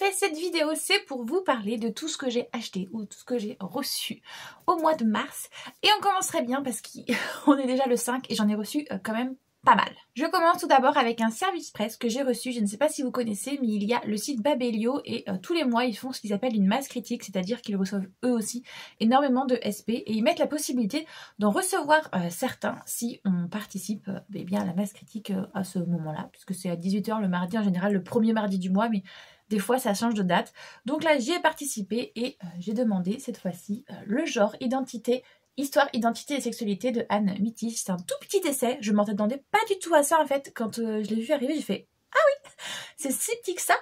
fais cette vidéo, c'est pour vous parler de tout ce que j'ai acheté ou tout ce que j'ai reçu au mois de mars. Et on commencerait bien parce qu'on est déjà le 5 et j'en ai reçu quand même pas mal. Je commence tout d'abord avec un service presse que j'ai reçu, je ne sais pas si vous connaissez, mais il y a le site Babelio et tous les mois ils font ce qu'ils appellent une masse critique, c'est-à-dire qu'ils reçoivent eux aussi énormément de SP et ils mettent la possibilité d'en recevoir certains si on participe bien à la masse critique à ce moment-là, puisque c'est à 18 h le mardi, en général le premier mardi du mois, mais des fois ça change de date. Donc là j'y ai participé et j'ai demandé cette fois-ci le genre, identité, Histoire, identité et sexualité de Anne Mitty. C'est un tout petit essai, je m'attendais pas du tout à ça en fait. Quand je l'ai vu arriver, j'ai fait « Ah oui, c'est si petit que ça !»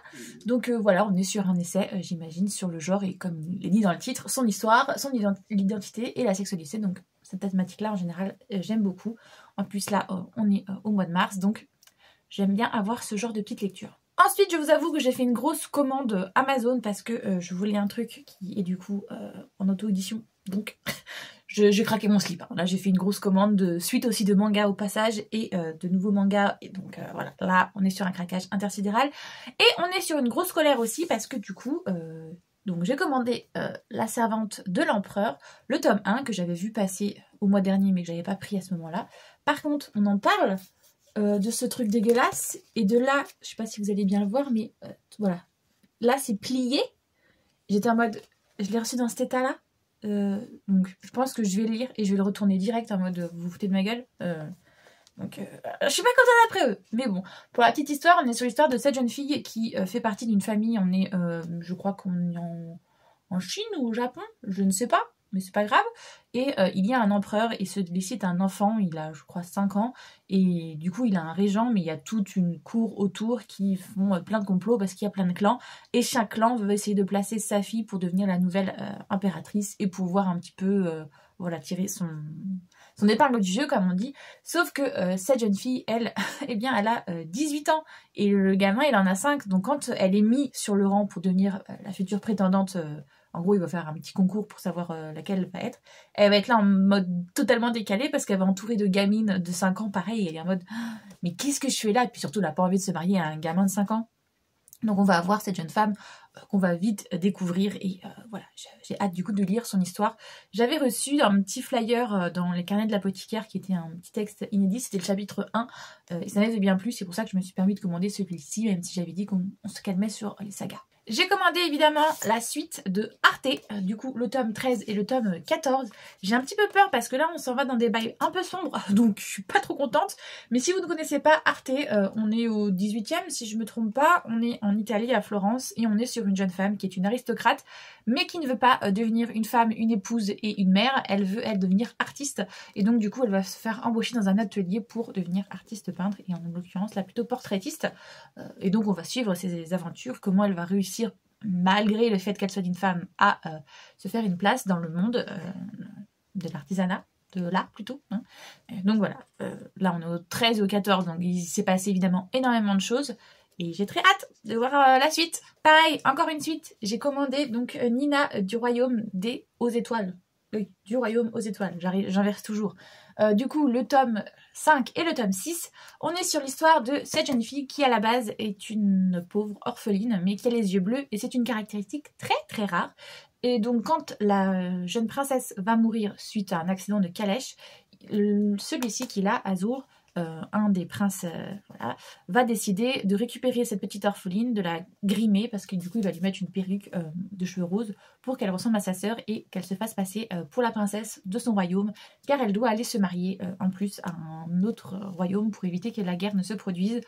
Donc voilà, on est sur un essai, j'imagine, sur le genre et comme il est dit dans le titre, son histoire, son identité et la sexualité. Donc cette thématique-là, en général, j'aime beaucoup. En plus là, on est au mois de mars, donc j'aime bien avoir ce genre de petite lecture. Ensuite, je vous avoue que j'ai fait une grosse commande Amazon parce que je voulais un truc qui est du coup en auto-édition. Donc j'ai craqué mon slip. Là, j'ai fait une grosse commande de suite aussi de manga au passage et de nouveaux mangas. Et donc voilà, là, on est sur un craquage intersidéral. Et on est sur une grosse colère aussi parce que du coup, donc j'ai commandé La Servante de l'Empereur, le tome 1 que j'avais vu passer au mois dernier mais que j'avais pas pris à ce moment-là. Par contre, on en parle de ce truc dégueulasse et de là, je sais pas si vous allez bien le voir, mais voilà. Là, c'est plié. J'étais en mode, je l'ai reçu dans cet état-là. Donc je pense que je vais le lire et je vais le retourner direct en mode vous vous foutez de ma gueule. Je suis pas contente après eux. Mais bon, pour la petite histoire, on est sur l'histoire de cette jeune fille qui fait partie d'une famille. On est, je crois qu'on est en Chine ou au Japon, je ne sais pas, mais c'est pas grave. Et il y a un empereur et celui-ci est un enfant, il a je crois 5 ans. Et du coup il a un régent, mais il y a toute une cour autour qui font plein de complots parce qu'il y a plein de clans. Et chaque clan veut essayer de placer sa fille pour devenir la nouvelle impératrice et pouvoir un petit peu voilà, tirer son épingle du jeu comme on dit. Sauf que cette jeune fille, elle, eh bien elle a 18 ans et le gamin il en a 5. Donc quand elle est mise sur le rang pour devenir la future prétendante, en gros il va faire un petit concours pour savoir laquelle va être. Elle va être là en mode totalement décalé parce qu'elle va entourer de gamines de 5 ans pareil. Elle est en mode mais qu'est-ce que je fais là? Et puis surtout elle n'a pas envie de se marier à un gamin de 5 ans. Donc on va avoir cette jeune femme qu'on va vite découvrir et voilà, j'ai hâte du coup de lire son histoire. J'avais reçu un petit flyer dans les carnets de l'apothicaire qui était un petit texte inédit, c'était le chapitre 1 et ça m'avait bien plu, c'est pour ça que je me suis permis de commander celui-ci même si j'avais dit qu'on se calmait sur les sagas. J'ai commandé évidemment la suite de Arte, du coup le tome 13 et le tome 14. J'ai un petit peu peur parce que là on s'en va dans des bails un peu sombres, donc je suis pas trop contente. Mais si vous ne connaissez pas Arte, on est au 18e si je me trompe pas, on est en Italie à Florence et on est sur une jeune femme qui est une aristocrate mais qui ne veut pas devenir une femme, une épouse et une mère, elle veut devenir artiste et donc du coup elle va se faire embaucher dans un atelier pour devenir artiste peintre et en l'occurrence là plutôt portraitiste et donc on va suivre ses aventures, comment elle va réussir malgré le fait qu'elle soit une femme à se faire une place dans le monde de l'artisanat, de l'art plutôt. Hein. Donc voilà, là on est au 13 et au 14, donc il s'est passé évidemment énormément de choses. Et j'ai très hâte de voir la suite. Pareil, encore une suite. J'ai commandé donc Nina du Royaume aux Étoiles. Oui, du Royaume aux Étoiles. J'inverse toujours. Du coup, le tome 5 et le tome 6, on est sur l'histoire de cette jeune fille qui, à la base, est une pauvre orpheline, mais qui a les yeux bleus. Et c'est une caractéristique très, très rare. Et donc, quand la jeune princesse va mourir suite à un accident de calèche, celui-ci qui l'a, Azur, un des princes voilà, va décider de récupérer cette petite orpheline, de la grimer parce que du coup il va lui mettre une perruque de cheveux roses pour qu'elle ressemble à sa sœur et qu'elle se fasse passer pour la princesse de son royaume car elle doit aller se marier en plus à un autre royaume pour éviter que la guerre ne se produise.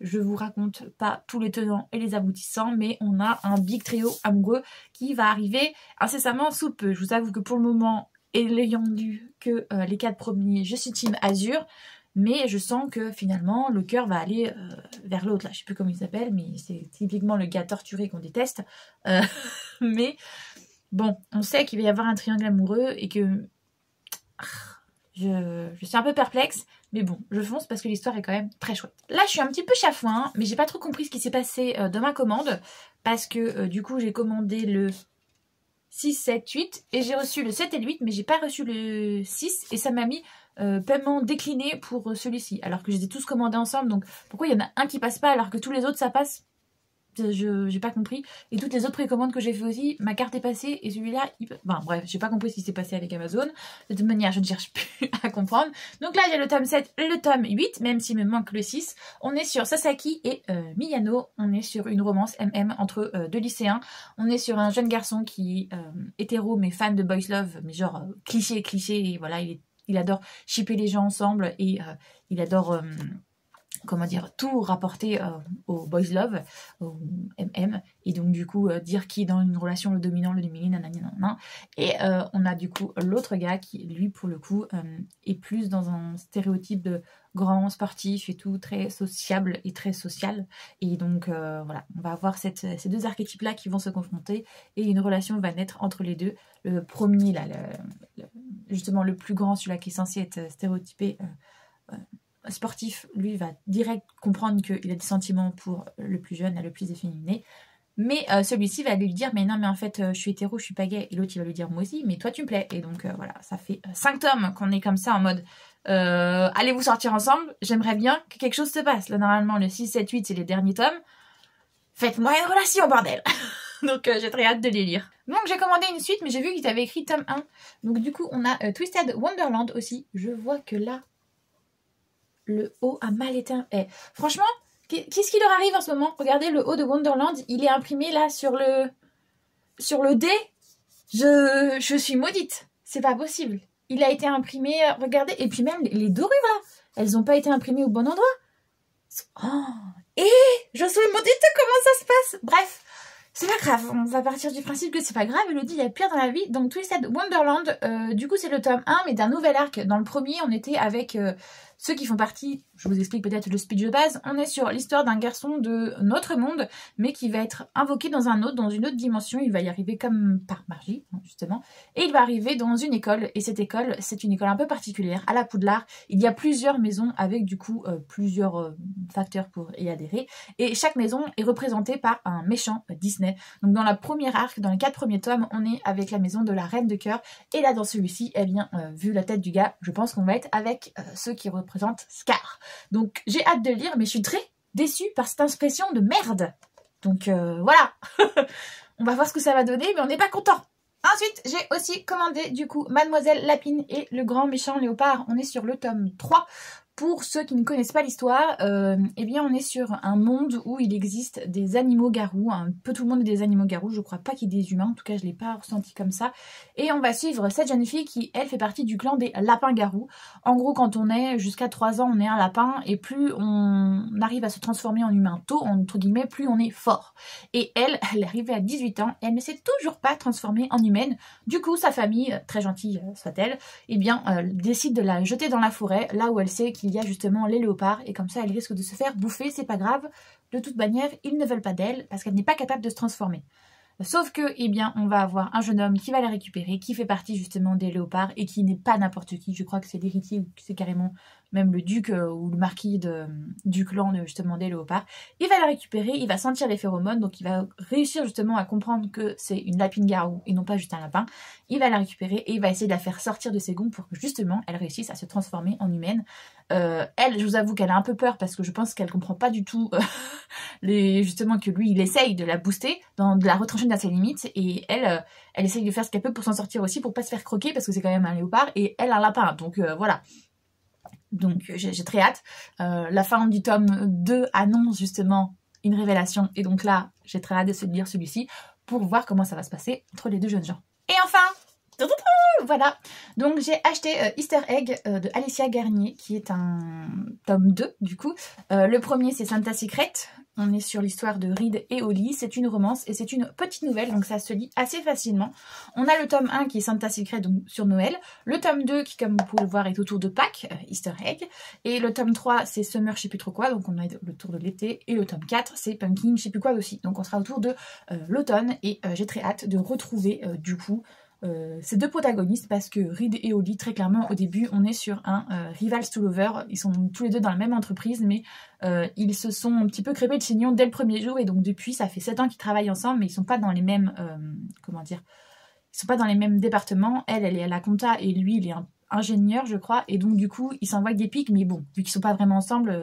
Je vous raconte pas tous les tenants et les aboutissants mais on a un big trio amoureux qui va arriver incessamment sous peu. Je vous avoue que pour le moment et l'ayant lu que les 4 premiers, je suis team Azur. Mais je sens que finalement le cœur va aller vers l'autre là. Je sais plus comment il s'appelle, mais c'est typiquement le gars torturé qu'on déteste. Mais bon, on sait qu'il va y avoir un triangle amoureux et que je suis un peu perplexe. Mais bon, je fonce parce que l'histoire est quand même très chouette. Là, je suis un petit peu chafouin, mais j'ai pas trop compris ce qui s'est passé dans ma commande. Parce que du coup, j'ai commandé le 6, 7, 8 et j'ai reçu le 7 et le 8, mais j'ai pas reçu le 6 et ça m'a mis paiement décliné pour celui-ci, alors que je les ai tous commandés ensemble, donc pourquoi il y en a un qui passe pas alors que tous les autres ça passe? j'ai pas compris. Et toutes les autres précommandes que j'ai fait aussi, ma carte est passée et celui-là, enfin bref, j'ai pas compris ce qui s'est passé avec Amazon. De toute manière, je ne cherche plus à comprendre. Donc là, j'ai le tome 7, le tome 8, même s'il me manque le 6. On est sur Sasaki et Miyano. On est sur une romance MM entre deux lycéens. On est sur un jeune garçon qui est hétéro mais fan de boys love, mais genre cliché, et voilà, il adore shipper les gens ensemble et il adore... comment dire, tout rapporter au boys love, au MM, et donc du coup dire qui est dans une relation le dominant, le dominé, nanani, nanana. Et on a du coup l'autre gars qui, lui, pour le coup, est plus dans un stéréotype de grand sportif et tout, très sociable et très social. Et donc voilà, on va avoir ces deux archétypes-là qui vont se confronter et une relation va naître entre les deux. Le premier, là, justement le plus grand, celui-là qui est censé être stéréotypé, sportif, lui va direct comprendre qu'il a des sentiments pour le plus jeune, le plus efféminé, mais celui-ci va lui dire mais non mais en fait je suis hétéro, je suis pas gay, et l'autre il va lui dire moi aussi mais toi tu me plais, et donc voilà, ça fait 5 tomes qu'on est comme ça en mode allez vous sortir ensemble, j'aimerais bien que quelque chose se passe. Là normalement le 6, 7, 8 c'est les derniers tomes, faites-moi une relation bordel. Donc j'ai très hâte de les lire. Donc j'ai commandé une suite mais j'ai vu qu'ils avaient écrit tome 1, donc du coup on a Twisted Wonderland aussi. Je vois que là le haut a mal été... franchement, qu'est-ce qui leur arrive en ce moment? Regardez le haut de Wonderland, il est imprimé là sur le dé. Je suis maudite. C'est pas possible. Il a été imprimé, regardez, et puis même les dorures là, elles n'ont pas été imprimées au bon endroit. Oh, et je suis maudite, comment ça se passe? Bref, c'est pas grave, on va partir du principe que c'est pas grave, Elodie, il y a pire dans la vie. Donc Twisted Wonderland, du coup c'est le tome 1, mais d'un nouvel arc. Dans le premier, on était avec ceux qui font partie, je vous explique peut-être le speech de base, on est sur l'histoire d'un garçon de notre monde, mais qui va être invoqué dans un autre, dans une autre dimension. Il va y arriver comme par magie, justement, et il va arriver dans une école, et cette école, c'est une école un peu particulière, à la Poudlard. Il y a plusieurs maisons avec du coup plusieurs facteurs pour y adhérer, et chaque maison est représentée par un méchant Disney. Donc dans la première arc, dans les 4 premiers tomes, on est avec la maison de la Reine de Cœur, et là dans celui-ci, eh bien, vu la tête du gars, je pense qu'on va être avec ceux qui représentent Scar. Donc j'ai hâte de lire, mais je suis très déçue par cette impression de merde. Donc voilà, on va voir ce que ça va donner, mais on n'est pas content. Ensuite, j'ai aussi commandé du coup Mademoiselle Lapine et le grand méchant léopard. On est sur le tome 3. Pour ceux qui ne connaissent pas l'histoire, eh bien on est sur un monde où il existe des animaux garous, un peu tout le monde est des animaux garous, je crois pas qu'il y ait des humains, en tout cas je l'ai pas ressenti comme ça. Et on va suivre cette jeune fille qui, elle, fait partie du clan des lapins garous. En gros, quand on est jusqu'à 3 ans, on est un lapin, et plus on arrive à se transformer en humain tôt, entre guillemets, plus on est fort. Et elle est arrivée à 18 ans, et elle ne s'est toujours pas transformée en humaine. Du coup, sa famille, très gentille soit-elle, eh bien décide de la jeter dans la forêt, là où elle sait qu'il y a justement les léopards, et comme ça elle risque de se faire bouffer, c'est pas grave, de toute manière ils ne veulent pas d'elle parce qu'elle n'est pas capable de se transformer. Sauf que, eh bien, on va avoir un jeune homme qui va la récupérer, qui fait partie justement des léopards et qui n'est pas n'importe qui. Je crois que c'est l'héritier ou que c'est carrément même le duc ou le marquis du clan justement des léopards. Il va la récupérer, il va sentir les phéromones, donc il va réussir justement à comprendre que c'est une lapine-garou et non pas juste un lapin. Il va la récupérer et il va essayer de la faire sortir de ses gonds pour que justement elle réussisse à se transformer en humaine. Elle, je vous avoue qu'elle a un peu peur parce que je pense qu'elle comprend pas du tout justement que lui il essaye de la booster, de la retrancher dans ses limites, et elle essaye de faire ce qu'elle peut pour s'en sortir aussi, pour pas se faire croquer parce que c'est quand même un léopard et elle un lapin, donc voilà. Donc j'ai très hâte. La fin du tome 2 annonce justement une révélation, et donc là j'ai très hâte de se lire celui-ci pour voir comment ça va se passer entre les deux jeunes gens. Et enfin, voilà, donc j'ai acheté Easter Egg de Alicia Garnier, qui est un tome 2 du coup. Le premier c'est Santa Secret, on est sur l'histoire de Reed et Holly, c'est une romance et c'est une petite nouvelle, donc ça se lit assez facilement. On a le tome 1 qui est Santa Secret, donc sur Noël, le tome 2 qui, comme vous pouvez le voir, est autour de Pâques, Easter Egg, et le tome 3 c'est Summer je sais plus trop quoi, donc on a le tour de l'été, et le tome 4 c'est Pumpkin je sais plus quoi aussi, donc on sera autour de l'automne, et j'ai très hâte de retrouver du coup ces deux protagonistes, parce que Reed et Holly, très clairement au début on est sur un Rivals to Lover. Ils sont tous les deux dans la même entreprise, mais ils se sont un petit peu crêpés de chignon dès le premier jour, et donc depuis ça fait 7 ans qu'ils travaillent ensemble, mais ils sont pas dans les mêmes comment dire, ils sont pas dans les mêmes départements. Elle est à la compta et lui il est ingénieur, je crois, et donc du coup, ils s'envoient des pics, mais bon, vu qu'ils sont pas vraiment ensemble,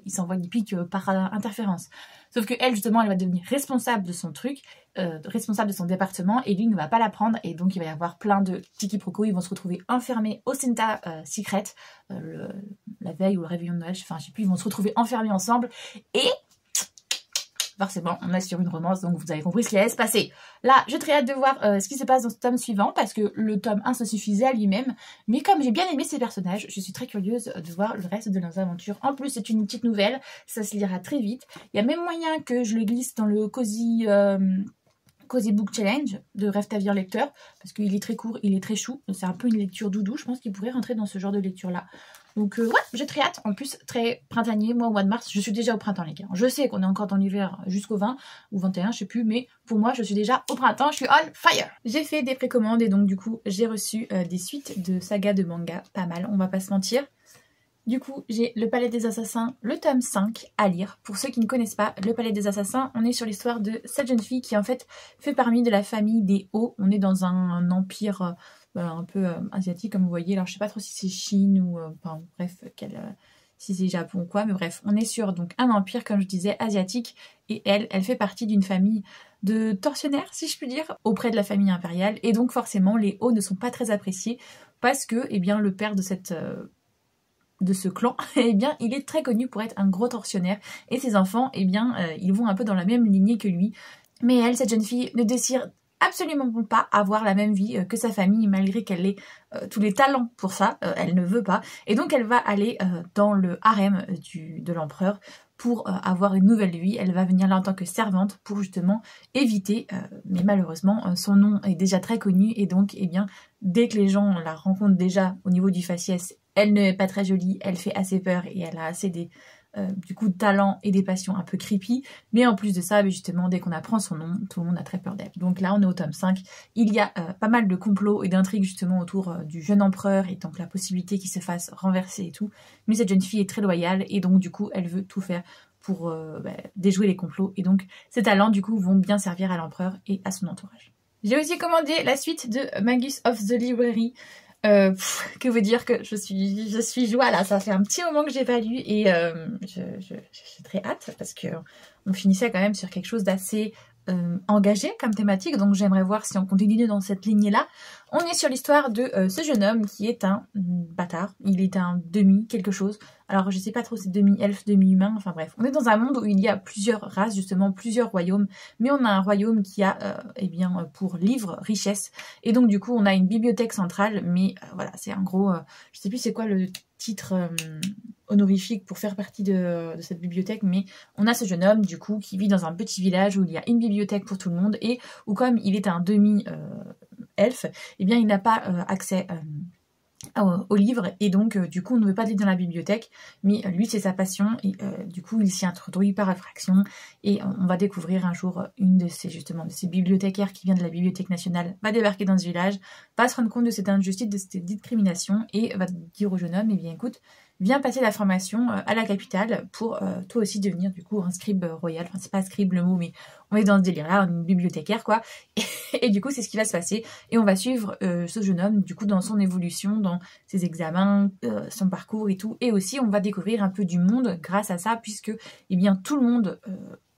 ils s'envoient des pics par interférence. Sauf que elle, justement, elle va devenir responsable de son truc, responsable de son département, et lui ne va pas la prendre, et donc il va y avoir plein de petits quiproquos. Ils vont se retrouver enfermés au Santa Secret, la veille ou le réveillon de Noël, enfin je sais plus, ils vont se retrouver enfermés ensemble, et forcément, on est sur une romance, donc vous avez compris ce qui allait se passer. Là, j'ai très hâte de voir ce qui se passe dans ce tome suivant, parce que le tome 1 se suffisait à lui-même. Mais comme j'ai bien aimé ces personnages, je suis très curieuse de voir le reste de leurs aventures. En plus, c'est une petite nouvelle, ça se lira très vite. Il y a même moyen que je le glisse dans le Cozy Book Challenge de Rêve ta vie en lecteur, parce qu'il est très court, il est très chou. C'est un peu une lecture doudou, je pense qu'il pourrait rentrer dans ce genre de lecture-là. Donc ouais, j'ai très hâte. En plus, très printanier. Moi, au mois de mars, je suis déjà au printemps, les gars. Je sais qu'on est encore dans l'hiver jusqu'au 20 ou 21, je sais plus. Mais pour moi, je suis déjà au printemps. Je suis on fire. J'ai fait des précommandes et donc du coup, j'ai reçu des suites de sagas de manga. Pas mal, on va pas se mentir. Du coup, j'ai Le Palais des Assassins, le tome 5 à lire. Pour ceux qui ne connaissent pas, Le Palais des Assassins, on est sur l'histoire de cette jeune fille qui en fait fait partie de la famille des Hauts. On est dans un empire un peu asiatique comme vous voyez. Alors je sais pas trop si c'est Chine ou enfin bref, si c'est Japon ou quoi. Mais bref, on est sur donc un empire comme je disais asiatique. Et elle fait partie d'une famille de tortionnaires si je puis dire, auprès de la famille impériale. Et donc forcément les Hauts ne sont pas très appréciés parce que eh bien, le père de cette... de ce clan, eh bien, il est très connu pour être un gros tortionnaire. Et ses enfants, eh bien, ils vont un peu dans la même lignée que lui. Mais elle, cette jeune fille, ne désire absolument pas avoir la même vie que sa famille, malgré qu'elle ait tous les talents pour ça, elle ne veut pas. Et donc, elle va aller dans le harem de l'empereur pour avoir une nouvelle vie. Elle va venir là en tant que servante pour justement éviter, mais malheureusement, son nom est déjà très connu. Et donc, eh bien, dès que les gens la rencontrent déjà au niveau du faciès, elle n'est pas très jolie, elle fait assez peur et elle a assez du coup de talent et des passions un peu creepy. Mais en plus de ça, justement, dès qu'on apprend son nom, tout le monde a très peur d'elle. Donc là, on est au tome 5. Il y a pas mal de complots et d'intrigues justement autour du jeune empereur et donc la possibilité qu'il se fasse renverser et tout. Mais cette jeune fille est très loyale et donc du coup, elle veut tout faire pour déjouer les complots. Et donc, ses talents, du coup, vont bien servir à l'empereur et à son entourage. J'ai aussi commandé la suite de Magus of the Library. Que vous dire que je suis joie là, ça fait un petit moment que j'ai pas lu et j'ai très hâte parce que on finissait quand même sur quelque chose d'assez engagé comme thématique, donc j'aimerais voir si on continue dans cette lignée-là. On est sur l'histoire de ce jeune homme qui est un bâtard, il est un demi quelque chose, alors je sais pas trop si c'est demi-elfe, demi-humain, enfin bref. On est dans un monde où il y a plusieurs races, justement plusieurs royaumes, mais on a un royaume qui a eh bien pour livre richesse, et donc du coup on a une bibliothèque centrale, mais voilà, c'est un gros, je sais plus c'est quoi le titre honorifique pour faire partie de cette bibliothèque, mais on a ce jeune homme du coup qui vit dans un petit village où il y a une bibliothèque pour tout le monde et où comme il est un demi-elfe, eh bien il n'a pas accès au livre et donc du coup on ne veut pas de livre dans la bibliothèque, mais lui c'est sa passion et du coup il s'y introduit par effraction et on va découvrir un jour une de ces bibliothécaires qui vient de la Bibliothèque nationale va débarquer dans ce village, va se rendre compte de cette injustice, de cette discrimination et va dire au jeune homme, eh bien écoute, viens passer la formation à la capitale pour toi aussi devenir du coup un scribe royal, enfin c'est pas scribe le mot mais on est dans ce délire là, une bibliothécaire quoi, et du coup c'est ce qui va se passer et on va suivre ce jeune homme du coup dans son évolution, dans ses examens, son parcours et tout, et aussi on va découvrir un peu du monde grâce à ça puisque eh bien tout le monde,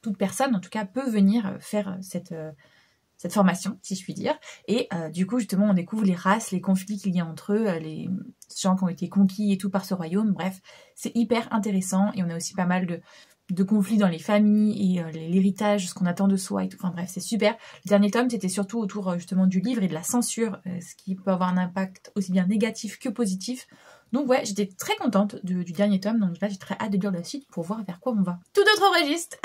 toute personne en tout cas peut venir faire cette formation, si je puis dire. Et du coup, justement, on découvre les races, les conflits qu'il y a entre eux, les gens qui ont été conquis et tout par ce royaume. Bref, c'est hyper intéressant. Et on a aussi pas mal de conflits dans les familles et l'héritage, ce qu'on attend de soi et tout. Enfin bref, c'est super. Le dernier tome, c'était surtout autour justement du livre et de la censure, ce qui peut avoir un impact aussi bien négatif que positif. Donc ouais, j'étais très contente du dernier tome. Donc là, j'ai très hâte de lire la suite pour voir vers quoi on va. Tout autre registre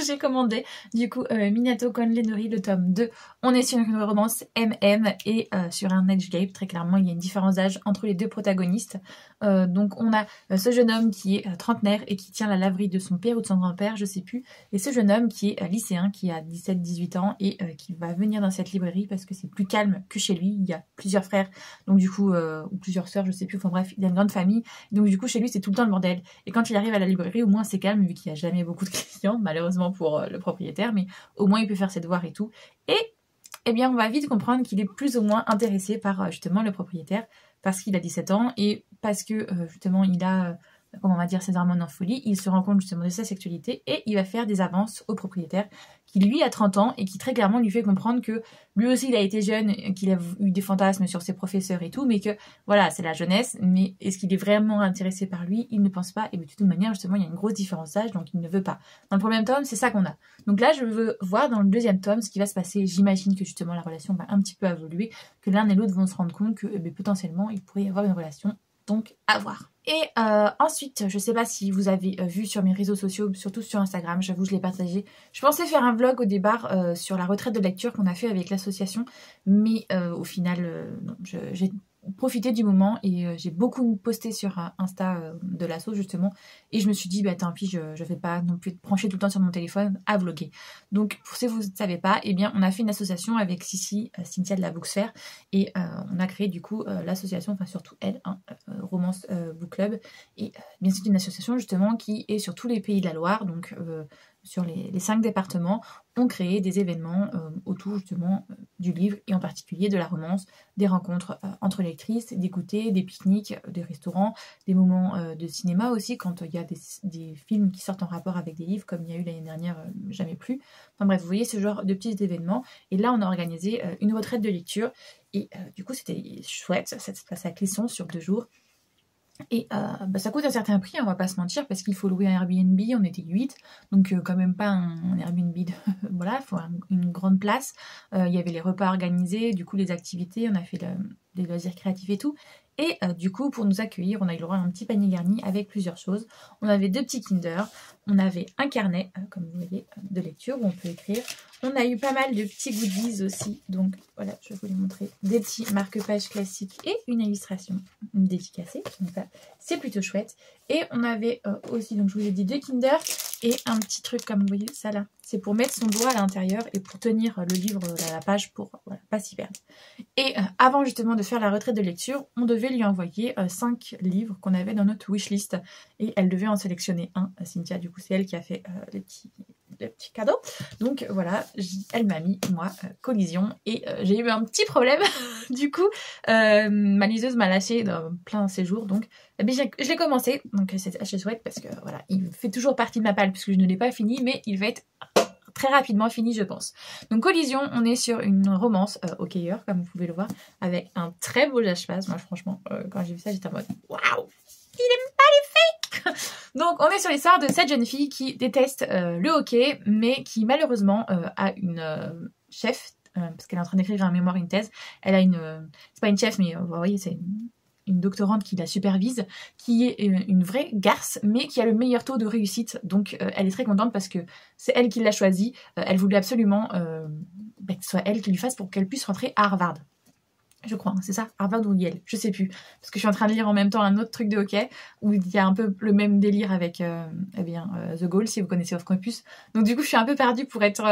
j'ai commandé du coup Minato Konle Nori le tome 2. On est sur une romance MM et sur un age gap, très clairement il y a une différence d'âge entre les deux protagonistes. Donc on a ce jeune homme qui est trentenaire et qui tient la laverie de son père ou de son grand-père, je sais plus, et ce jeune homme qui est lycéen, qui a 17-18 ans et qui va venir dans cette librairie parce que c'est plus calme que chez lui. Il y a plusieurs frères, donc du coup ou plusieurs sœurs, je sais plus, enfin bref, il a une grande famille, donc du coup chez lui c'est tout le temps le bordel. Et quand il arrive à la librairie, au moins c'est calme vu qu'il n'y a jamais beaucoup de clients, malheureusement pour le propriétaire, mais au moins il peut faire ses devoirs et tout. Et eh bien on va vite comprendre qu'il est plus ou moins intéressé par justement le propriétaire, parce qu'il a 17 ans et parce que justement il a, comment on va dire, ses hormones en folie, il se rend compte justement de sa sexualité et il va faire des avances au propriétaire qui lui a 30 ans et qui très clairement lui fait comprendre que lui aussi il a été jeune, qu'il a eu des fantasmes sur ses professeurs et tout, mais que voilà, c'est la jeunesse, mais est-ce qu'il est vraiment intéressé par lui? Il ne pense pas, et de toute manière justement il y a une grosse différence d'âge, donc il ne veut pas. Dans le premier tome, c'est ça qu'on a. Donc là je veux voir dans le deuxième tome ce qui va se passer. J'imagine que justement la relation va un petit peu évoluer, que l'un et l'autre vont se rendre compte que potentiellement il pourrait y avoir une relation, donc à voir. Et ensuite, je sais pas si vous avez vu sur mes réseaux sociaux, surtout sur Instagram, j'avoue je l'ai partagé. Je pensais faire un vlog au départ sur la retraite de lecture qu'on a fait avec l'association, mais au final, non, j'ai profité du moment et j'ai beaucoup posté sur Insta de l'asso justement, et je me suis dit bah tant pis, je vais pas non plus être branchée tout le temps sur mon téléphone à vlogger. Donc pour ceux qui vous ne savez pas, eh bien on a fait une association avec Cynthia de la Booksphère, et on a créé du coup l'association, enfin surtout elle, Romance Book Club, et bien c'est une association justement qui est sur tous les pays de la Loire, donc sur les 5 départements, ont créé des événements autour justement du livre, et en particulier de la romance, des rencontres entre lectrices, des goûters, des pique-niques, des restaurants, des moments de cinéma aussi, quand il y a des films qui sortent en rapport avec des livres, comme il y a eu l'année dernière Jamais plus. Enfin bref, vous voyez ce genre de petits événements, et là on a organisé une retraite de lecture, et du coup c'était chouette, ça se passe à Clisson sur 2 jours. Et ça coûte un certain prix, on va pas se mentir, parce qu'il faut louer un Airbnb, on était 8, donc quand même pas un Airbnb de... voilà, il faut une grande place. Il y avait les repas organisés, du coup les activités, on a fait des loisirs créatifs et tout. Et du coup, pour nous accueillir, on a eu le droit à un petit panier garni avec plusieurs choses. On avait 2 petits Kinder, on avait un carnet, comme vous voyez, de lecture où on peut écrire. On a eu pas mal de petits goodies aussi, donc voilà, je vais vous les montrer. Des petits marque-pages classiques et une illustration dédicacée, donc c'est plutôt chouette. Et on avait aussi, donc je vous ai dit 2 Kinder et un petit truc comme vous voyez, ça là. C'est pour mettre son doigt à l'intérieur et pour tenir le livre à la page pour voilà, pas s'y perdre. Et avant justement de faire la retraite de lecture, on devait lui envoyer 5 livres qu'on avait dans notre wishlist, et elle devait en sélectionner un. Cynthia, du coup c'est elle qui a fait le petit cadeau. Donc voilà, elle m'a mis moi collision, et j'ai eu un petit problème. Du coup ma liseuse m'a lâché dans plein séjour, donc je l'ai commencé, donc c'est assez chouette parce que voilà, il fait toujours partie de ma palle puisque je ne l'ai pas fini, mais il va être très rapidement fini je pense. Donc Collision, on est sur une romance hockeyeur comme vous pouvez le voir, avec un très beau lâche-passe. Moi franchement quand j'ai vu ça j'étais en mode waouh, il aime pas les fakes. Donc on est sur l'histoire de cette jeune fille qui déteste le hockey, mais qui malheureusement a une chef, parce qu'elle est en train d'écrire un mémoire, une thèse. Elle a une, c'est pas une chef, mais vous voyez c'est une doctorante qui la supervise, qui est une vraie garce, mais qui a le meilleur taux de réussite. Donc elle est très contente parce que c'est elle qui l'a choisie. Elle voulait absolument que ce soit elle qui lui fasse pour qu'elle puisse rentrer à Harvard. Je crois, c'est ça, Harvard ou Yale, je sais plus. Parce que je suis en train de lire en même temps un autre truc de hockey, où il y a un peu le même délire avec The Goal, si vous connaissez Off Campus. Donc du coup, je suis un peu perdue pour être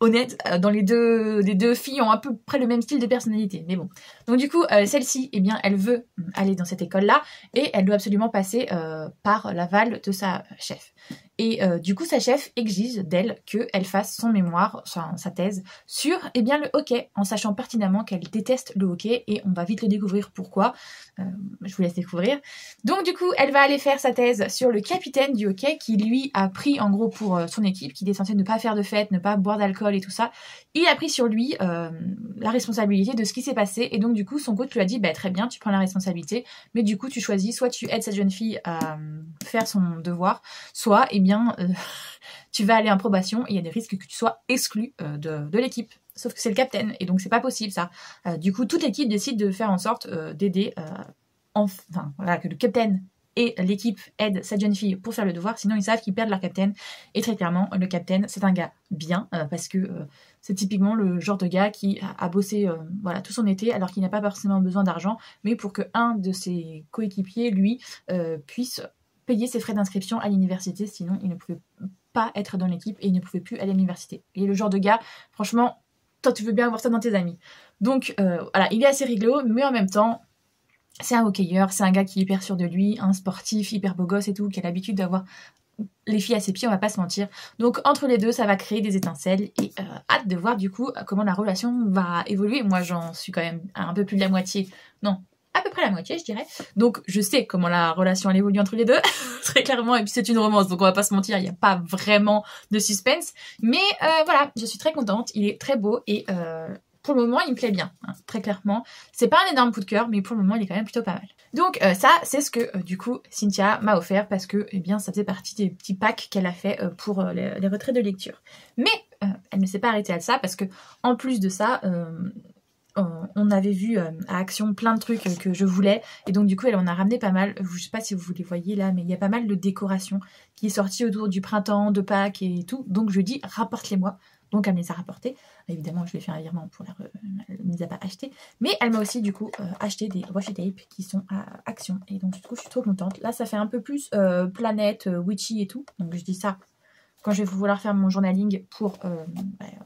honnête. Dans les deux filles ont à peu près le même style de personnalité, mais bon. Donc du coup, celle-ci, eh bien, elle veut aller dans cette école-là, et elle doit absolument passer par l'aval de sa chef. Et du coup, sa chef exige d'elle qu'elle fasse son mémoire, sa thèse, sur bien, le hockey, en sachant pertinemment qu'elle déteste le hockey, et on va vite le découvrir pourquoi. Je vous laisse découvrir. Donc du coup, elle va aller faire sa thèse sur le capitaine du hockey, qui lui a pris en gros pour son équipe, qui est censé ne pas faire de fête, ne pas boire d'alcool et tout ça. Il a pris sur lui la responsabilité de ce qui s'est passé, et donc du coup, son coach lui a dit, très bien, tu prends la responsabilité, mais du coup, tu choisis, soit tu aides cette jeune fille à faire son devoir, soit, tu vas aller en probation et il y a des risques que tu sois exclu de l'équipe. Sauf que c'est le capitaine et donc c'est pas possible ça. Du coup, toute l'équipe décide de faire en sorte d'aider, que le capitaine et l'équipe aident cette jeune fille pour faire le devoir, sinon ils savent qu'ils perdent leur capitaine. Et très clairement, le capitaine, c'est un gars bien, parce que c'est typiquement le genre de gars qui a bossé tout son été, alors qu'il n'a pas forcément besoin d'argent, mais pour que un de ses coéquipiers, lui, puisse payer ses frais d'inscription à l'université, sinon il ne pouvait pas être dans l'équipe et il ne pouvait plus aller à l'université. Et le genre de gars, franchement, toi tu veux bien avoir ça dans tes amis. Donc il est assez rigolo, mais en même temps, c'est un hockeyeur, c'est un gars qui est hyper sûr de lui, un sportif, hyper beau gosse et tout, qui a l'habitude d'avoir les filles à ses pieds, on va pas se mentir. Donc entre les deux, ça va créer des étincelles et hâte de voir du coup comment la relation va évoluer. Moi j'en suis quand même à un peu plus de la moitié, non, à peu près la moitié je dirais. Donc je sais comment la relation elle évolue entre les deux, très clairement, et puis c'est une romance, donc on va pas se mentir, il n'y a pas vraiment de suspense. Mais voilà, je suis très contente, il est très beau et pour le moment, il me plaît bien, hein, très clairement. C'est pas un énorme coup de cœur, mais pour le moment, il est quand même plutôt pas mal. Donc ça, c'est ce que du coup Cynthia m'a offert parce que, eh bien, ça faisait partie des petits packs qu'elle a fait pour les retraits de lecture. Mais elle ne s'est pas arrêtée à ça parce que, en plus de ça, on avait vu à Action plein de trucs que je voulais et donc du coup elle en a ramené pas mal. Je sais pas si vous les voyez là, mais il y a pas mal de décorations qui est sortie autour du printemps, de Pâques et tout. Donc je dis rapporte-les-moi. Donc elle me les a rapportés. Évidemment je lui ai fait un virement pour elle ne les a pas achetés. Mais elle m'a aussi du coup acheté des washi tape qui sont à Action. Et donc du coup je suis trop contente. Là ça fait un peu plus planète, witchy et tout. Donc je dis ça. Quand je vais vouloir faire mon journaling pour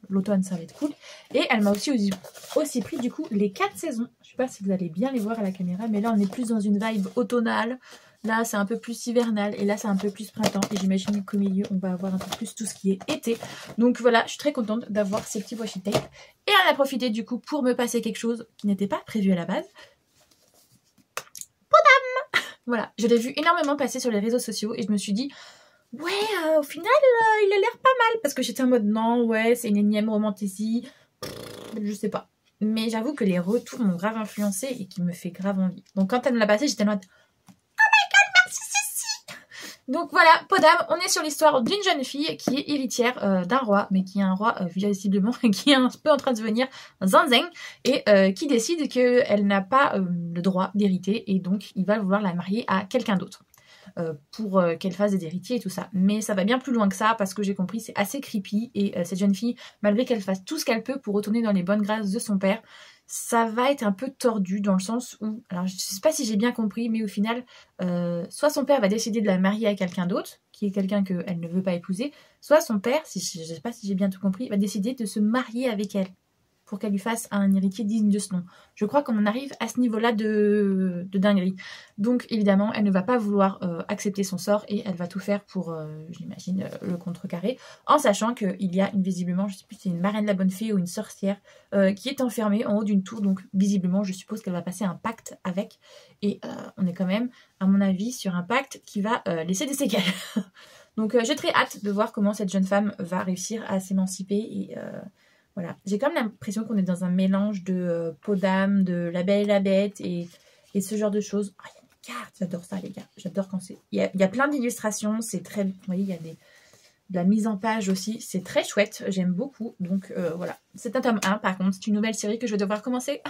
l'automne, ça va être cool. Et elle m'a aussi pris du coup les 4 saisons. Je sais pas si vous allez bien les voir à la caméra, mais là on est plus dans une vibe automnale. Là c'est un peu plus hivernal et là c'est un peu plus printemps. Et j'imagine qu'au milieu on va avoir un peu plus tout ce qui est été. Donc voilà, je suis très contente d'avoir ces petits washi tape. Et elle en a profité du coup pour me passer quelque chose qui n'était pas prévu à la base. Podam! Voilà, je l'ai vu énormément passer sur les réseaux sociaux et je me suis dit... Ouais, au final, il a l'air pas mal. Parce que j'étais en mode, non, ouais, c'est une énième romantésie. Je sais pas. Mais j'avoue que les retours m'ont grave influencé et qui me fait grave envie. Donc quand elle me l'a passé, j'étais en mode, oh my god, merci Cécile. Donc voilà, Podam, on est sur l'histoire d'une jeune fille qui est héritière d'un roi, mais qui est un roi visiblement qui est un peu en train de devenir zinzing et qui décide qu'elle n'a pas le droit d'hériter et donc il va vouloir la marier à quelqu'un d'autre. Pour qu'elle fasse des héritiers et tout ça. Mais ça va bien plus loin que ça parce que j'ai compris c'est assez creepy et cette jeune fille, malgré qu'elle fasse tout ce qu'elle peut pour retourner dans les bonnes grâces de son père, ça va être un peu tordu dans le sens où, alors je sais pas si j'ai bien compris, mais au final, soit son père va décider de la marier à quelqu'un d'autre, qui est quelqu'un qu'elle ne veut pas épouser, soit son père, je sais pas si j'ai bien tout compris, va décider de se marier avec elle pour qu'elle lui fasse un héritier digne de ce nom. Je crois qu'on en arrive à ce niveau-là de dinguerie. Donc évidemment, elle ne va pas vouloir accepter son sort et elle va tout faire pour, j'imagine, le contrecarrer, en sachant qu'il y a visiblement, je sais plus si c'est une marraine de la bonne fée ou une sorcière, qui est enfermée en haut d'une tour. Donc visiblement, je suppose qu'elle va passer un pacte avec. Et on est quand même, à mon avis, sur un pacte qui va laisser des séquelles. Donc j'ai très hâte de voir comment cette jeune femme va réussir à s'émanciper et... Voilà, j'ai quand même l'impression qu'on est dans un mélange de Podam, de La Belle et la Bête et ce genre de choses. Ah, il y a des cartes, j'adore ça les gars. J'adore quand c'est... Il y a plein d'illustrations, c'est très... Vous voyez, il y a de la mise en page aussi. C'est très chouette, j'aime beaucoup. Donc voilà, c'est un tome 1 par contre. C'est une nouvelle série que je vais devoir commencer.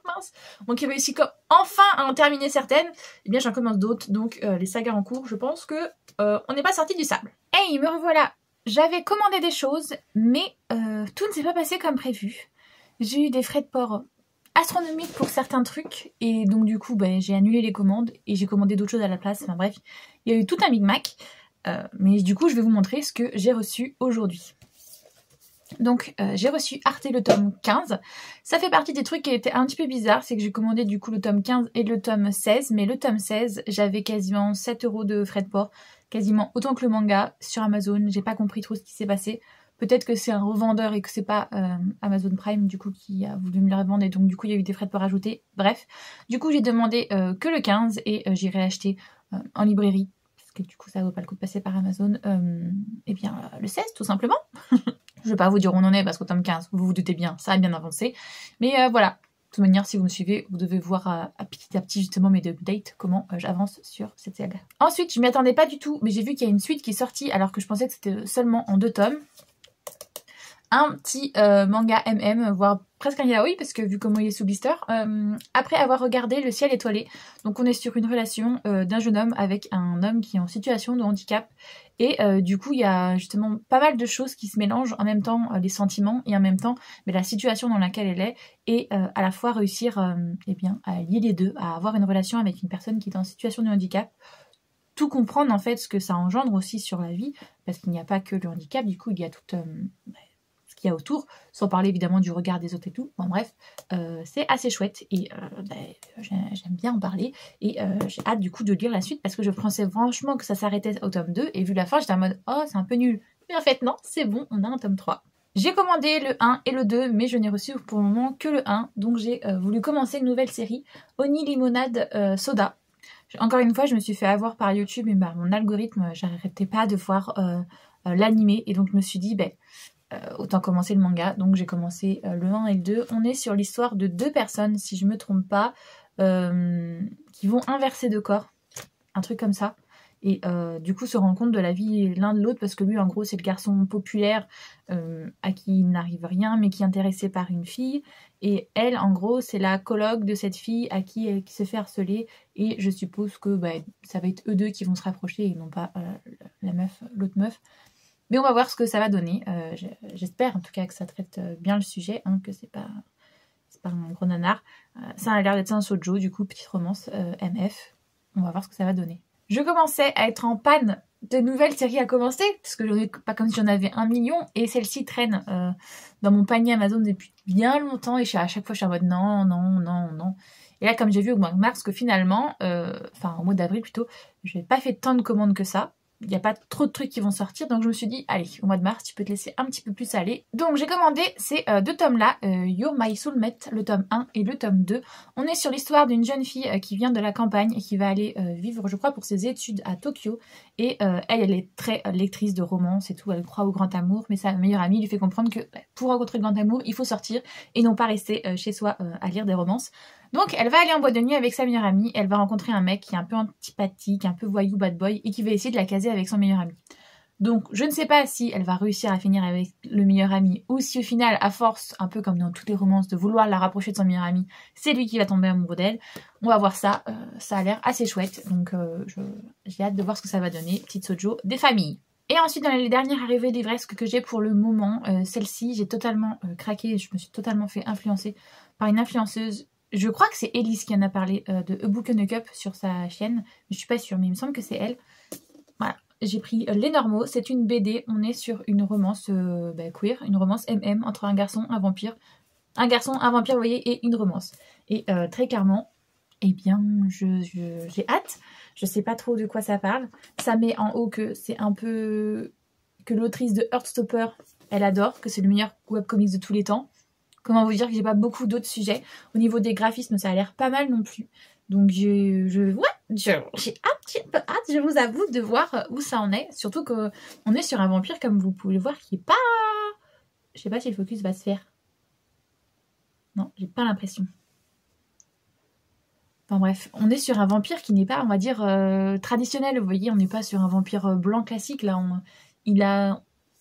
Mince. Bon, qui réussit enfin à en terminer certaines. Eh bien, j'en commence d'autres. Donc les sagas en cours, je pense que on n'est pas sorti du sable. Hey, me revoilà. J'avais commandé des choses, mais tout ne s'est pas passé comme prévu. J'ai eu des frais de port astronomiques pour certains trucs, et donc du coup, j'ai annulé les commandes, et j'ai commandé d'autres choses à la place. Enfin bref, il y a eu tout un micmac, mais du coup, je vais vous montrer ce que j'ai reçu aujourd'hui. Donc j'ai reçu Arte le tome 15. Ça fait partie des trucs qui étaient un petit peu bizarres, c'est que j'ai commandé du coup le tome 15 et le tome 16, mais le tome 16, j'avais quasiment 7 € de frais de port, quasiment autant que le manga sur Amazon. J'ai pas compris trop ce qui s'est passé. Peut-être que c'est un revendeur et que c'est pas Amazon Prime du coup qui a voulu me le revendre et donc du coup il y a eu des frais de port ajoutés. Bref, du coup j'ai demandé que le 15 et j'ai réacheté en librairie, parce que du coup ça vaut pas le coup de passer par Amazon, et bien le 16 tout simplement. Je vais pas vous dire où on en est parce qu'au tome 15, vous vous doutez bien, ça a bien avancé. Mais voilà, de toute manière, si vous me suivez, vous devez voir petit à petit justement mes updates, comment j'avance sur cette saga. Ensuite, je m'y attendais pas du tout, mais j'ai vu qu'il y a une suite qui est sortie alors que je pensais que c'était seulement en 2 tomes. Un petit manga MM, voire presque un yaoi, parce que vu comment il est sous blister, après avoir regardé Le ciel étoilé. Donc on est sur une relation d'un jeune homme avec un homme qui est en situation de handicap. Et du coup, il y a justement pas mal de choses qui se mélangent, en même temps les sentiments et en même temps la situation dans laquelle elle est, et à la fois réussir eh bien, à lier les deux, à avoir une relation avec une personne qui est en situation de handicap, tout comprendre en fait ce que ça engendre aussi sur la vie, parce qu'il n'y a pas que le handicap, du coup il y a tout... ce qu'il y a autour, sans parler évidemment du regard des autres et tout. Bon bref, c'est assez chouette et j'aime bien en parler et j'ai hâte du coup de lire la suite parce que je pensais franchement que ça s'arrêtait au tome 2 et vu la fin j'étais en mode oh c'est un peu nul. Mais en fait non, c'est bon, on a un tome 3. J'ai commandé le 1 et le 2 mais je n'ai reçu pour le moment que le 1 donc j'ai voulu commencer une nouvelle série, Oni Limonade Soda. Encore une fois, je me suis fait avoir par YouTube et par mon algorithme, j'arrêtais pas de voir l'animé et donc je me suis dit, autant commencer le manga. Donc j'ai commencé le 1 et le 2. On est sur l'histoire de 2 personnes, si je me trompe pas, qui vont inverser de corps, un truc comme ça. Et du coup se rendre compte de la vie l'un de l'autre parce que lui en gros c'est le garçon populaire à qui il n'arrive rien mais qui est intéressé par une fille et elle en gros c'est la coloc de cette fille à qui se fait harceler et je suppose que ça va être eux deux qui vont se rapprocher et non pas l'autre meuf mais on va voir ce que ça va donner. J'espère en tout cas que ça traite bien le sujet, hein, que c'est pas un gros nanar. Ça a l'air d'être un shoujo du coup petite romance MF, on va voir ce que ça va donner. Je commençais à être en panne de nouvelles séries à commencer, parce que j'en ai pas comme si j'en avais 1 million, et celle-ci traîne dans mon panier Amazon depuis bien longtemps, et à chaque fois je suis en mode non. Et là, comme j'ai vu au mois de mars que finalement, au mois d'avril plutôt, je n'ai pas fait tant de commandes que ça. Il n'y a pas trop de trucs qui vont sortir, donc je me suis dit, allez, au mois de mars, tu peux te laisser un petit peu plus aller. Donc j'ai commandé ces 2 tomes-là, You're My Soulmate, le tome 1 et le tome 2. On est sur l'histoire d'une jeune fille qui vient de la campagne et qui va aller vivre, je crois, pour ses études à Tokyo. Et elle est très lectrice de romance et tout, elle croit au grand amour, mais sa meilleure amie lui fait comprendre que pour rencontrer le grand amour, il faut sortir et non pas rester chez soi à lire des romances. Donc elle va aller en boîte de nuit avec sa meilleure amie, elle va rencontrer un mec qui est un peu antipathique, un peu voyou bad boy et qui va essayer de la caser avec son meilleur ami. Donc je ne sais pas si elle va réussir à finir avec le meilleur ami ou si au final, à force, un peu comme dans toutes les romances, de vouloir la rapprocher de son meilleur ami, c'est lui qui va tomber amoureux d'elle. On va voir ça, ça a l'air assez chouette, donc j'ai hâte de voir ce que ça va donner, petite shoujo des familles. Et ensuite, dans les dernières arrivées livresques que j'ai pour le moment, celle-ci, j'ai totalement craqué, je me suis totalement fait influencer par une influenceuse. Je crois que c'est Elise qui en a parlé de A Book and a Cup sur sa chaîne. Je suis pas sûre, mais il me semble que c'est elle. Voilà, j'ai pris Les Normaux. C'est une BD. On est sur une romance queer, une romance MM entre un garçon, un vampire. Un garçon, un vampire, vous voyez, et une romance. Et très clairement, eh bien, j'ai hâte. Je sais pas trop de quoi ça parle. Ça met en haut que c'est un peu... que l'autrice de Heartstopper, elle adore, que c'est le meilleur webcomics de tous les temps. Comment vous dire que j'ai pas beaucoup d'autres sujets. Au niveau des graphismes, ça a l'air pas mal non plus. Donc j'ai un petit peu hâte, je vous avoue, de voir où ça en est. Surtout qu'on est sur un vampire, comme vous pouvez le voir, qui est pas... Je sais pas si le focus va se faire. Non, j'ai pas l'impression. Enfin bref, on est sur un vampire qui n'est pas, on va dire, traditionnel. Vous voyez, on n'est pas sur un vampire blanc classique. Là,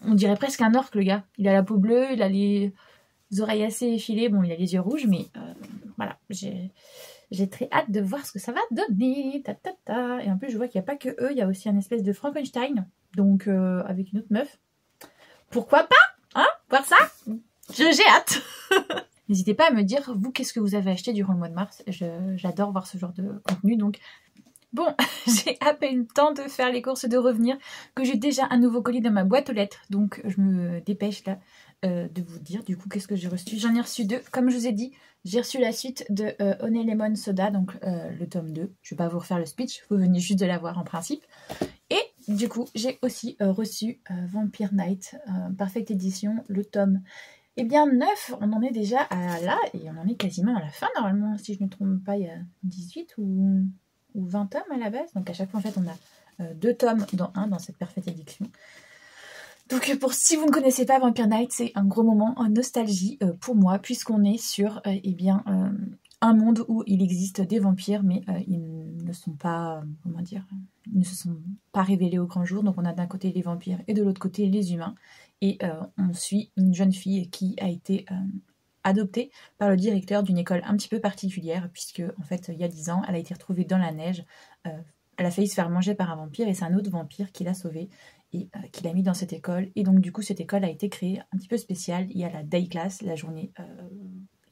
on dirait presque un orc, le gars. Il a la peau bleue, il a les oreilles assez effilées. Bon, il a les yeux rouges, mais voilà, j'ai très hâte de voir ce que ça va donner. Et en plus, je vois qu'il n'y a pas que eux, il y a aussi un espèce de Frankenstein, donc avec une autre meuf. Pourquoi pas, hein, voir ça? J'ai hâte. N'hésitez pas à me dire, vous, qu'est-ce que vous avez acheté durant le mois de mars. J'adore voir ce genre de contenu, donc... Bon, j'ai à peine temps de faire les courses et de revenir que j'ai déjà un nouveau colis dans ma boîte aux lettres. Donc, je me dépêche là de vous dire du coup qu'est-ce que j'ai reçu. J'en ai reçu 2. Comme je vous ai dit, j'ai reçu la suite de Honey Lemon Soda, donc le tome 2. Je ne vais pas vous refaire le speech, vous venez juste de l'avoir en principe. Et du coup, j'ai aussi reçu Vampire Night, Perfect Edition, le tome... Eh bien 9, on en est déjà à là, et on en est quasiment à la fin normalement, si je ne me trompe pas, il y a 18 ou 20 tomes à la base. Donc à chaque fois en fait on a 2 tomes dans cette Perfect Edition. Donc si vous ne connaissez pas Vampire Night, c'est un gros moment en nostalgie pour moi, puisqu'on est sur un monde où il existe des vampires, mais ils ne sont pas, comment dire, ils ne se sont pas révélés au grand jour. Donc on a d'un côté les vampires et de l'autre côté les humains. Et on suit une jeune fille qui a été adoptée par le directeur d'une école un petit peu particulière, puisque en fait il y a 10 ans, elle a été retrouvée dans la neige. Elle a failli se faire manger par un vampire et c'est un autre vampire qui l'a sauvée et qui l'a mis dans cette école. Et donc du coup cette école a été créée un petit peu spéciale. Il y a la day class, la journée...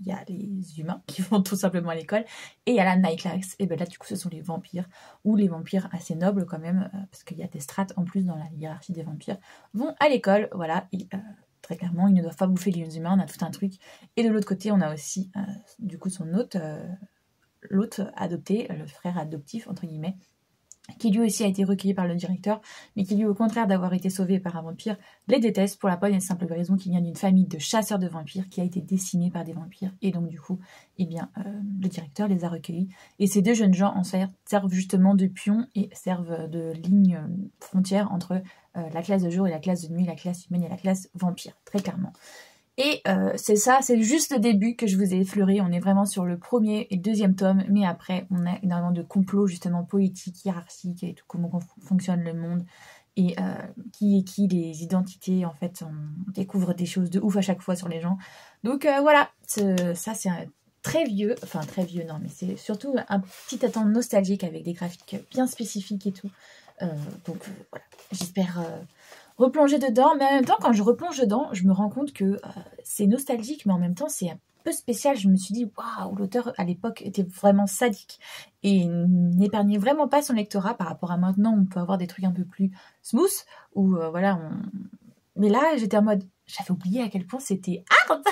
il y a les humains qui vont tout simplement à l'école, et il y a la night class, et bien là du coup ce sont les vampires, ou les vampires assez nobles quand même, parce qu'il y a des strates en plus dans la hiérarchie des vampires, vont à l'école, voilà, et très clairement, ils ne doivent pas bouffer les humains, on a tout un truc. Et de l'autre côté, on a aussi, du coup, son hôte, l'autre adopté, le frère adoptif, entre guillemets, qui lui aussi a été recueilli par le directeur, mais qui lui, au contraire d'avoir été sauvé par un vampire, les déteste pour la bonne et simple raison qu'il vient d'une famille de chasseurs de vampires qui a été décimée par des vampires. Et donc, du coup, eh bien, le directeur les a recueillis. Et ces deux jeunes gens en servent justement de pions et servent de ligne frontière entre la classe de jour et la classe de nuit, la classe humaine et la classe vampire, très clairement. Et c'est ça, c'est juste le début que je vous ai effleuré. On est vraiment sur le premier et deuxième tome, mais après, on a énormément de complots justement politiques, hiérarchiques et tout, comment fonctionne le monde et qui est qui, les identités. En fait, on découvre des choses de ouf à chaque fois sur les gens. Donc voilà, ça c'est un très vieux, enfin très vieux, non, mais c'est surtout un petit attente nostalgique avec des graphiques bien spécifiques et tout. Donc voilà, j'espère replonger dedans, mais en même temps, quand je replonge dedans, je me rends compte que c'est nostalgique, mais en même temps, c'est un peu spécial. Je me suis dit, waouh, l'auteur à l'époque était vraiment sadique et n'épargnait vraiment pas son lectorat par rapport à maintenant. On peut avoir des trucs un peu plus smooth, ou voilà, mais là, j'étais en mode, j'avais oublié à quel point c'était hard.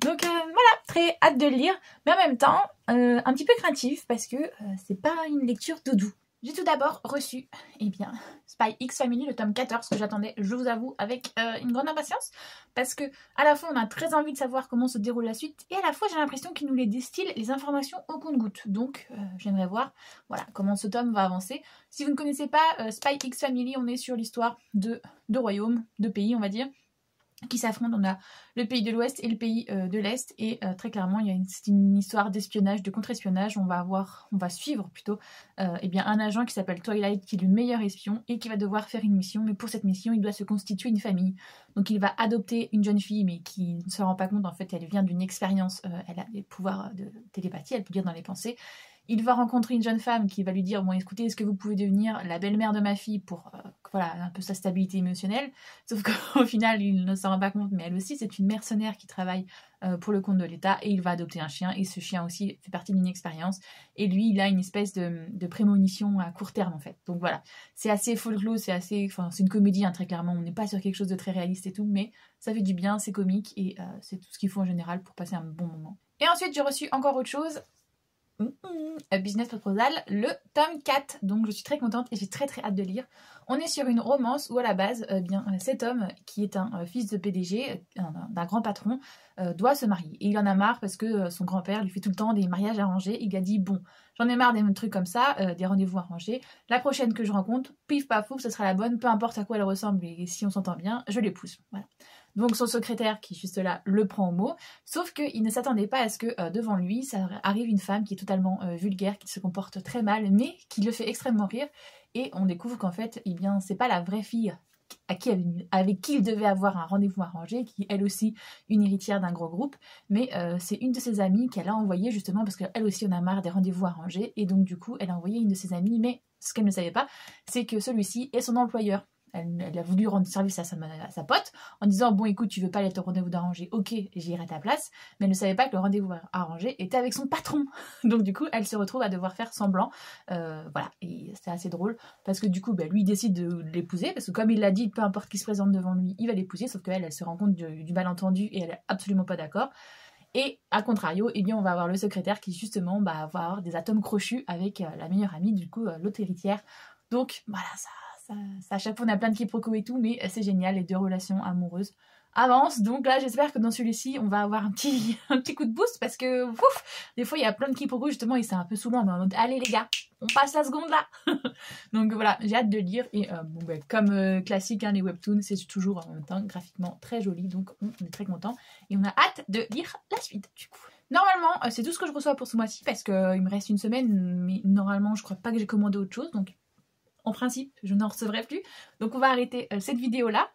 Donc voilà, très hâte de le lire, mais en même temps, un petit peu craintif parce que c'est pas une lecture doudou. J'ai tout d'abord reçu, eh bien, Spy X Family, le tome 14, que j'attendais, je vous avoue, avec une grande impatience, parce que à la fois on a très envie de savoir comment se déroule la suite, et à la fois j'ai l'impression qu'il nous les distille les informations au compte-gouttes. Donc j'aimerais voir, voilà, comment ce tome va avancer. Si vous ne connaissez pas Spy X Family, on est sur l'histoire de deux royaumes, deux pays, on va dire, qui s'affrontent. On a le pays de l'Ouest et le pays de l'Est, et très clairement c'est une histoire d'espionnage, de contre-espionnage. On va suivre plutôt eh bien, un agent qui s'appelle Twilight, qui est le meilleur espion et qui va devoir faire une mission, mais pour cette mission il doit se constituer une famille. Donc il va adopter une jeune fille, mais qui ne se rend pas compte, en fait elle vient d'une expérience, elle a des pouvoirs de télépathie, elle peut lire dans les pensées. Il va rencontrer une jeune femme qui va lui dire, bon écoutez, est-ce que vous pouvez devenir la belle-mère de ma fille pour voilà, un peu sa stabilité émotionnelle. Sauf qu'au final, il ne s'en rend pas compte, mais elle aussi, c'est une mercenaire qui travaille pour le compte de l'État, et il va adopter un chien, et ce chien aussi fait partie d'une expérience, et lui, il a une espèce de prémonition à court terme, en fait. Donc voilà, c'est assez folklore, c'est une comédie, hein, très clairement, on n'est pas sur quelque chose de très réaliste et tout, mais ça fait du bien, c'est comique, et c'est tout ce qu'il faut en général pour passer un bon moment. Et ensuite, j'ai reçu encore autre chose, Business Proposal, le tome 4. Donc je suis très contente et j'ai très hâte de lire. On est sur une romance où à la base, cet homme qui est un fils de PDG, d'un grand patron, doit se marier. Et il en a marre parce que son grand-père lui fait tout le temps des mariages arrangés. Il lui a dit, bon, j'en ai marre des trucs comme ça, des rendez-vous arrangés. La prochaine que je rencontre, pif paf pouf, ce sera la bonne, peu importe à quoi elle ressemble, et si on s'entend bien, je l'épouse. Voilà. Donc son secrétaire, qui est juste là, le prend au mot, sauf qu'il ne s'attendait pas à ce que devant lui, ça arrive une femme qui est totalement vulgaire, qui se comporte très mal, mais qui le fait extrêmement rire, et on découvre qu'en fait, eh bien, c'est pas la vraie fille avec qui il devait avoir un rendez-vous arrangé, qui est elle aussi une héritière d'un gros groupe, mais c'est une de ses amies qu'elle a envoyée justement parce qu'elle aussi en a marre des rendez-vous arrangés, et donc du coup, elle a envoyé une de ses amies, mais ce qu'elle ne savait pas, c'est que celui-ci est son employeur. Elle a voulu rendre service à sa pote en disant, bon écoute, tu veux pas aller à ton rendez-vous d'arrangé, ok, j'irai à ta place, mais elle ne savait pas que le rendez-vous arrangé était avec son patron. Donc du coup, elle se retrouve à devoir faire semblant, voilà, et c'est assez drôle, parce que du coup, lui décide de l'épouser, parce que comme il l'a dit, peu importe qui se présente devant lui, il va l'épouser, sauf qu'elle, elle se rend compte du malentendu, et elle est absolument pas d'accord. Et à contrario, eh bien, on va avoir le secrétaire qui justement va avoir des atomes crochus avec la meilleure amie, du coup, l'autre héritière. Donc voilà, ça, à chaque fois on a plein de quiproquos et tout, mais c'est génial, les deux relations amoureuses avancent. Donc là, j'espère que dans celui-ci, on va avoir un petit coup de boost, parce que ouf, des fois il y a plein de quiproquos justement, et c'est un peu saoulant, mais en mode, allez les gars, on passe la seconde là. Donc voilà, j'ai hâte de lire, et comme classique, hein, les webtoons, c'est toujours en même temps graphiquement très joli, donc on est très content, et on a hâte de lire la suite du coup. Normalement, c'est tout ce que je reçois pour ce mois-ci, parce qu'il me reste une semaine, mais normalement je crois pas que j'ai commandé autre chose, donc en principe, je n'en recevrai plus. Donc on va arrêter cette vidéo-là.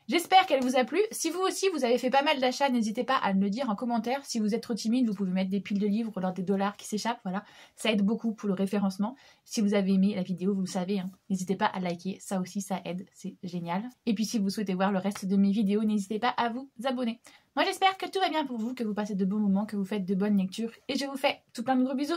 J'espère qu'elle vous a plu. Si vous aussi, vous avez fait pas mal d'achats, n'hésitez pas à me le dire en commentaire. Si vous êtes trop timide, vous pouvez mettre des piles de livres ou alors des dollars qui s'échappent. Voilà, ça aide beaucoup pour le référencement. Si vous avez aimé la vidéo, vous le savez, hein, n'hésitez pas à liker. Ça aussi, ça aide. C'est génial. Et puis si vous souhaitez voir le reste de mes vidéos, n'hésitez pas à vous abonner. Moi, j'espère que tout va bien pour vous, que vous passez de bons moments, que vous faites de bonnes lectures. Et je vous fais tout plein de gros bisous.